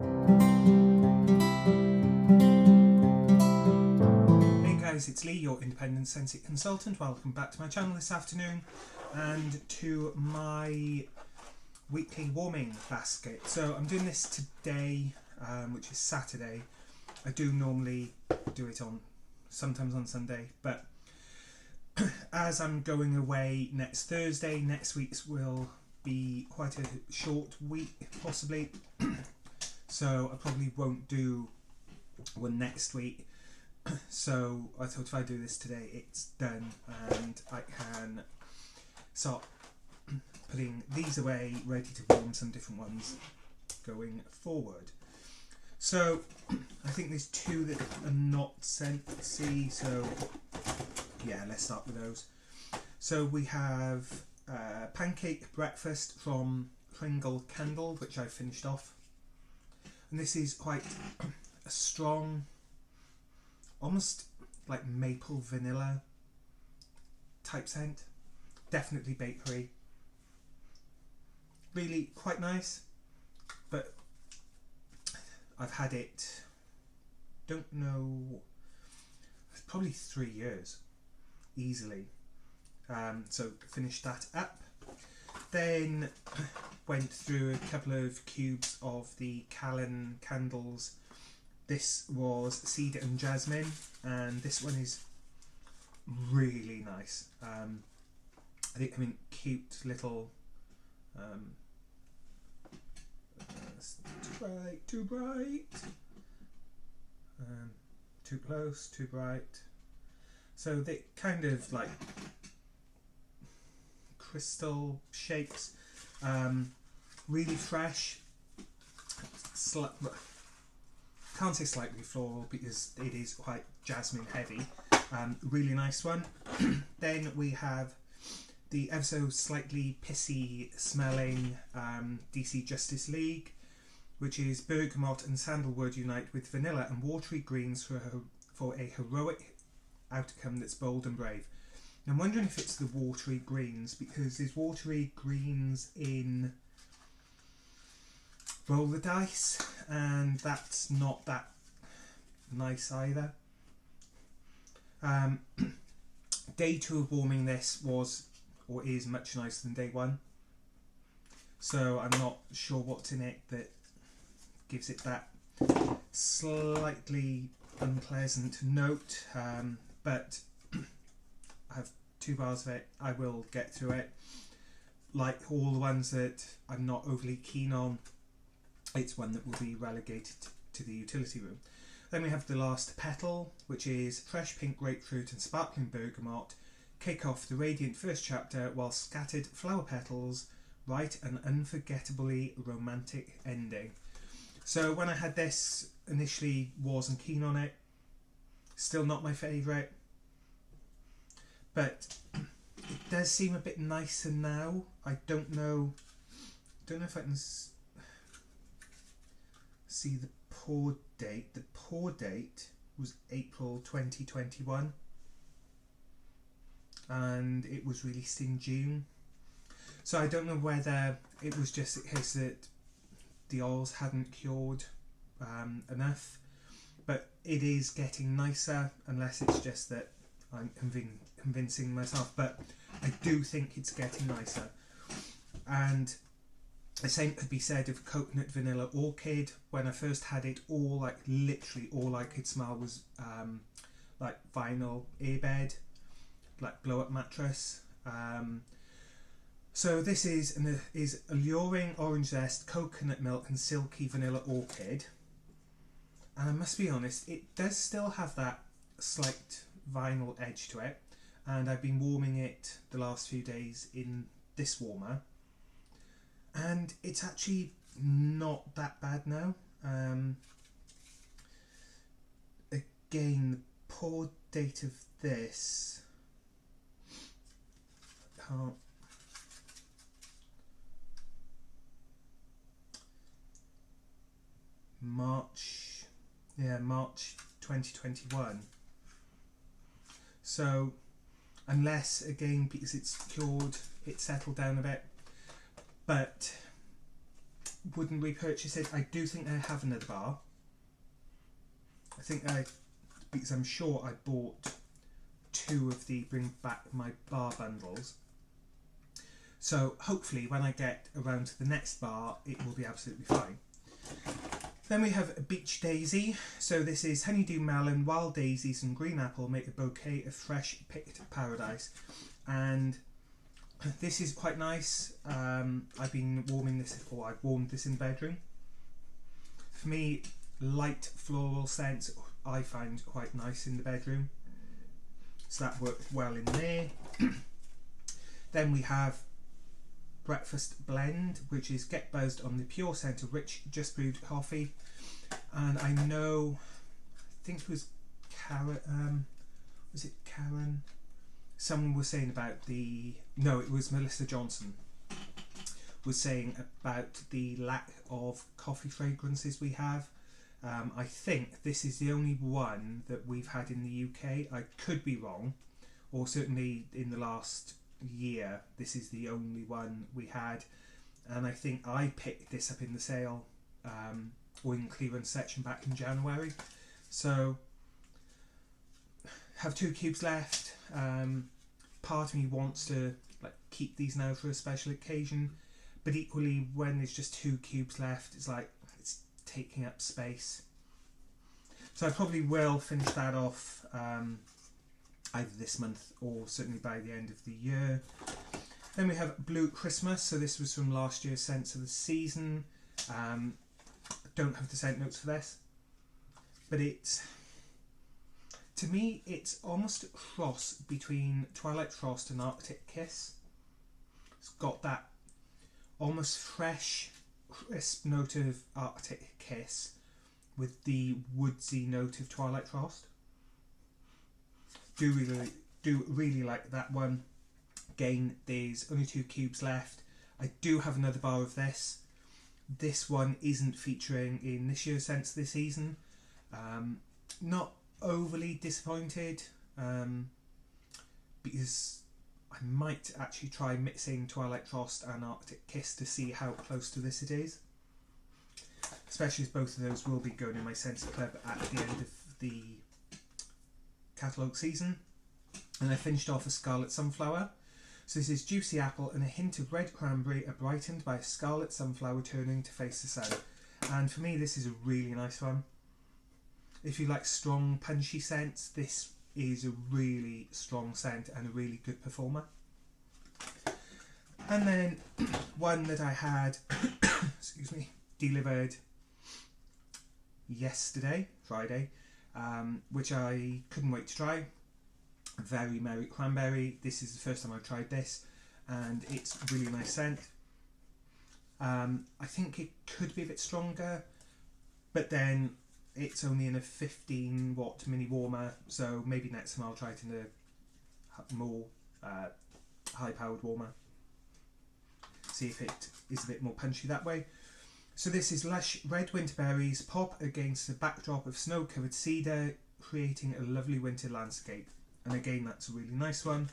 Hey guys, it's Lee, your independent Scentsy consultant. Welcome back to my channel this afternoon and to my weekly warming basket. So I'm doing this today, which is Saturday. I do normally do it sometimes on Sunday, but as I'm going away next Thursday, next week's will be quite a short week possibly. So I probably won't do one next week. So I thought if I do this today, it's done and I can start putting these away, ready to warm some different ones going forward. So I think there's two that are not Scentsy, so yeah, let's start with those. So we have Pancake Breakfast from Kringle Candle, which I finished off. And this is quite a strong, almost like maple vanilla type scent. Definitely bakery. Really quite nice, but I've had it, don't know, probably 3 years easily. So finished that up. Then went through a couple of cubes of the Callan candles. This was Cedar and Jasmine, and this one is really nice. I mean, cute little. Too bright. Too close, too bright. So they kind of like crystal shapes, really fresh. Can't say slightly floral because it is quite jasmine heavy. Really nice one. Then we have the ever so slightly pissy smelling DC Justice League, which is bergamot and sandalwood unite with vanilla and watery greens for a heroic outcome that's bold and brave. Now I'm wondering if it's the watery greens, because there's watery greens in Roll the Dice, and that's not that nice either. Day 2 of warming this was, or is, much nicer than day 1. So I'm not sure what's in it that gives it that slightly unpleasant note, but I have 2 bars of it. I will get through it. Like all the ones that I'm not overly keen on, it's one that will be relegated to the utility room. Then we have the last Petal, which is fresh pink grapefruit and sparkling bergamot. Kick off the radiant first chapter while scattered flower petals write an unforgettably romantic ending. So when I had this, initially wasn't keen on it. Still not my favourite. But it does seem a bit nicer now. I don't know if I can see the pour date. The pour date was April 2021 and it was released in June. So I don't know whether it was just a case that the oils hadn't cured enough, but it is getting nicer, unless it's just that I'm convincing myself, but I do think it's getting nicer. And the same could be said of Coconut Vanilla Orchid. When I first had it, literally all I could smell was like vinyl airbed, like blow up mattress. So this is alluring orange zest, coconut milk and silky vanilla orchid. And I must be honest, it does still have that slight vinyl edge to it. And I've been warming it the last few days in this warmer. And it's actually not that bad now. Again, the pour date of this, I can't. March 2021. So unless, again, because it's cured, it settled down a bit, but wouldn't repurchase it. I do think I have another bar. Because I'm sure I bought 2 of the Bring Back My Bar bundles. So hopefully when I get around to the next bar, it will be absolutely fine. Then we have Beach Daisy. So this is honeydew melon, wild daisies and green apple make a bouquet of fresh picked paradise. And this is quite nice. I've been warming this, or I've warmed this in the bedroom. For me, light floral scents I find quite nice in the bedroom. So that worked well in there. Then we have Breakfast Blend, which is get buzzed on the pure scent of rich just brewed coffee. And I think it was Karen, someone was saying about it was Melissa Johnson was saying about the lack of coffee fragrances we have. I think this is the only one that we've had in the UK. I could be wrong, or certainly in the last year this is the only one we had, and I think I picked this up in the sale or in clearance section back in January. So have 2 cubes left. Part of me wants to keep these now for a special occasion, but equally when there's just 2 cubes left, it's taking up space. So I probably will finish that off either this month or certainly by the end of the year. Then we have Blue Christmas. So this was from last year's Scents of the Season. Don't have the scent notes for this, but to me it's almost a cross between Twilight Frost and Arctic Kiss. It's got that almost fresh, crisp note of Arctic Kiss with the woodsy note of Twilight Frost. Do really like that one. Again, there's only 2 cubes left. I do have another bar of this. This one isn't featuring in this year's Scents of the Season. Not overly disappointed, because I might actually try mixing Twilight Frost and Arctic Kiss to see how close to this it is. Especially as both of those will be going in my Scentsy Club at the end of the catalogue season. And I finished off a Scarlet Sunflower. So this is juicy apple and a hint of red cranberry are brightened by a scarlet sunflower turning to face the sun. And for me this is a really nice one. If you like strong punchy scents, this is a really strong scent and a really good performer. And then one that I had excuse me, delivered yesterday, Friday, which I couldn't wait to try. Very Merry Cranberry. This is the first time I've tried this and it's a really nice scent. I think it could be a bit stronger, but then it's only in a 15 watt mini warmer, so maybe next time I'll try it in a more high powered warmer, see if it is a bit more punchy that way. So this is lush red winter berries pop against the backdrop of snow covered cedar, creating a lovely winter landscape. And again, that's a really nice one.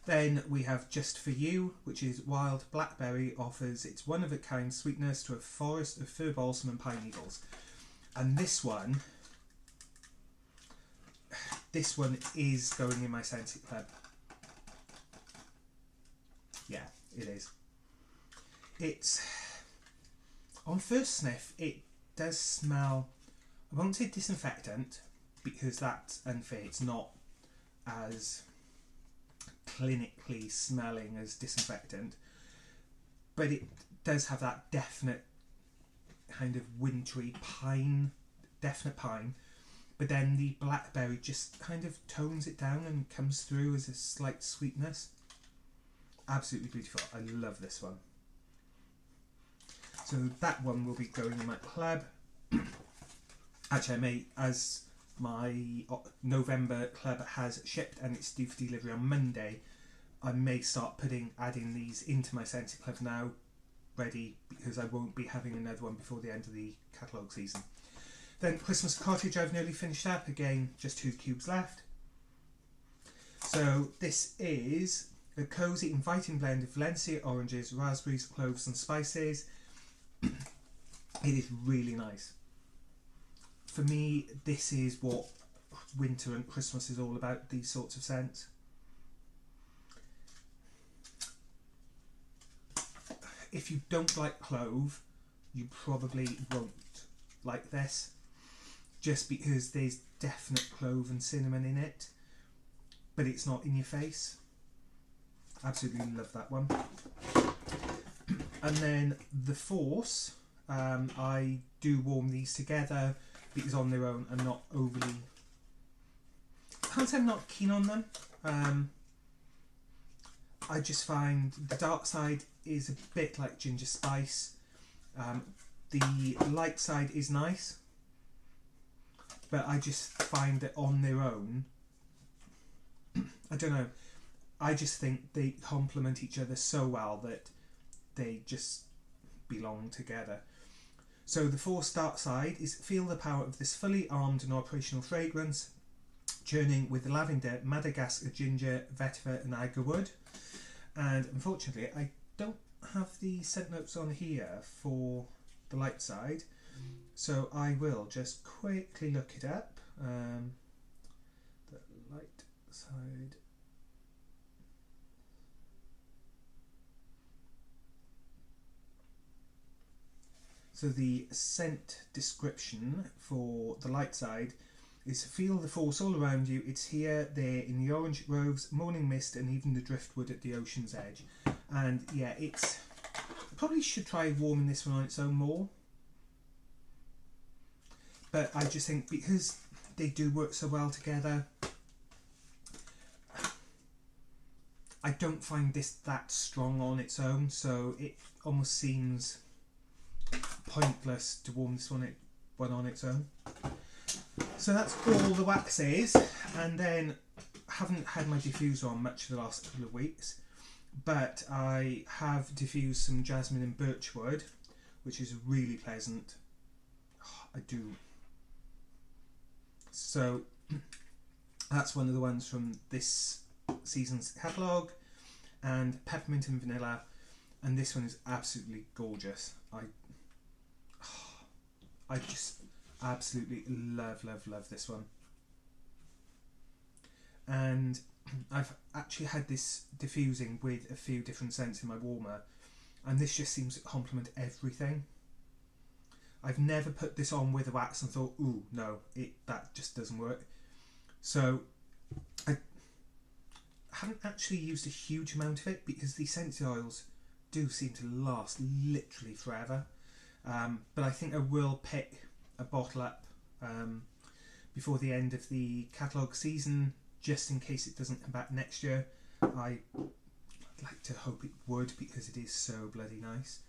Then we have Just For You, which is wild blackberry offers its one-of-a-kind sweetness to a forest of fir balsam and pine needles. And this one is going in my Scentsy Club. Yeah, it is. It's, on first sniff, it does smell, I won't say disinfectant, because that's unfair. It's not as clinically smelling as disinfectant, but it does have that definite kind of wintry pine, definite pine, but then the blackberry just kind of tones it down and comes through as a slight sweetness. Absolutely beautiful. I love this one. So that one will be going in my club. Actually, I may, as my November club has shipped and it's due for delivery on Monday, I may start adding these into my Scentsy Club now, ready, because I won't be having another one before the end of the catalogue season. Then Christmas Cartage I've nearly finished up, again just 2 cubes left. So this is A cosy, inviting blend of Valencia oranges, raspberries, cloves and spices. It is really nice. For me, this is what winter and Christmas is all about, these sorts of scents. If you don't like clove, you probably won't like this, just because there's definite clove and cinnamon in it, but it's not in your face. Absolutely love that one. And then the Force, I do warm these together because on their own I'm not overly, I can't say I'm not keen on them. I just find the dark side is a bit like ginger spice. The light side is nice, but I just find that on their own, I don't know, I just think they complement each other so well that they just belong together. So the Force dark side is feel the power of this fully armed and operational fragrance, churning with lavender, Madagascar ginger, vetiver and agarwood. And unfortunately I don't have the scent notes on here for the light side, so I will just quickly look it up. The light side. So the scent description for the light side is feel the force all around you. It's here, there, in the orange groves, morning mist and even the driftwood at the ocean's edge. And yeah, it's, I probably should try warming this one on its own more. But I just think because they do work so well together, I don't find this that strong on its own, so it almost seems pointless to warm this one on its own. So that's all the waxes, and then I haven't had my diffuser on much for the last couple of weeks, but I have diffused some jasmine and birchwood, which is really pleasant. Oh, I do. So that's one of the ones from this season's catalogue, and peppermint and vanilla, and this one is absolutely gorgeous. I just absolutely love this one. And I've actually had this diffusing with a few different scents in my warmer, and this just seems to complement everything. I've never put this on with a wax and thought, ooh, no, that just doesn't work. So I haven't actually used a huge amount of it because the Scentsy oils do seem to last literally forever. But I think I will pick a bottle up before the end of the catalogue season, just in case it doesn't come back next year. I'd like to hope it would, because it is so bloody nice.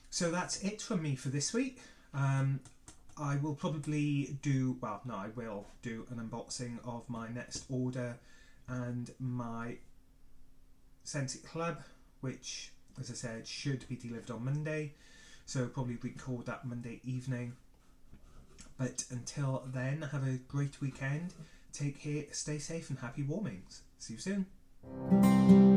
So that's it from me for this week. I will probably do, well, no, I will do an unboxing of my next order and my Scentsy Club, which, as I said, should be delivered on Monday. So probably record that Monday evening. But until then, have a great weekend. Take care, stay safe and happy warmings. See you soon.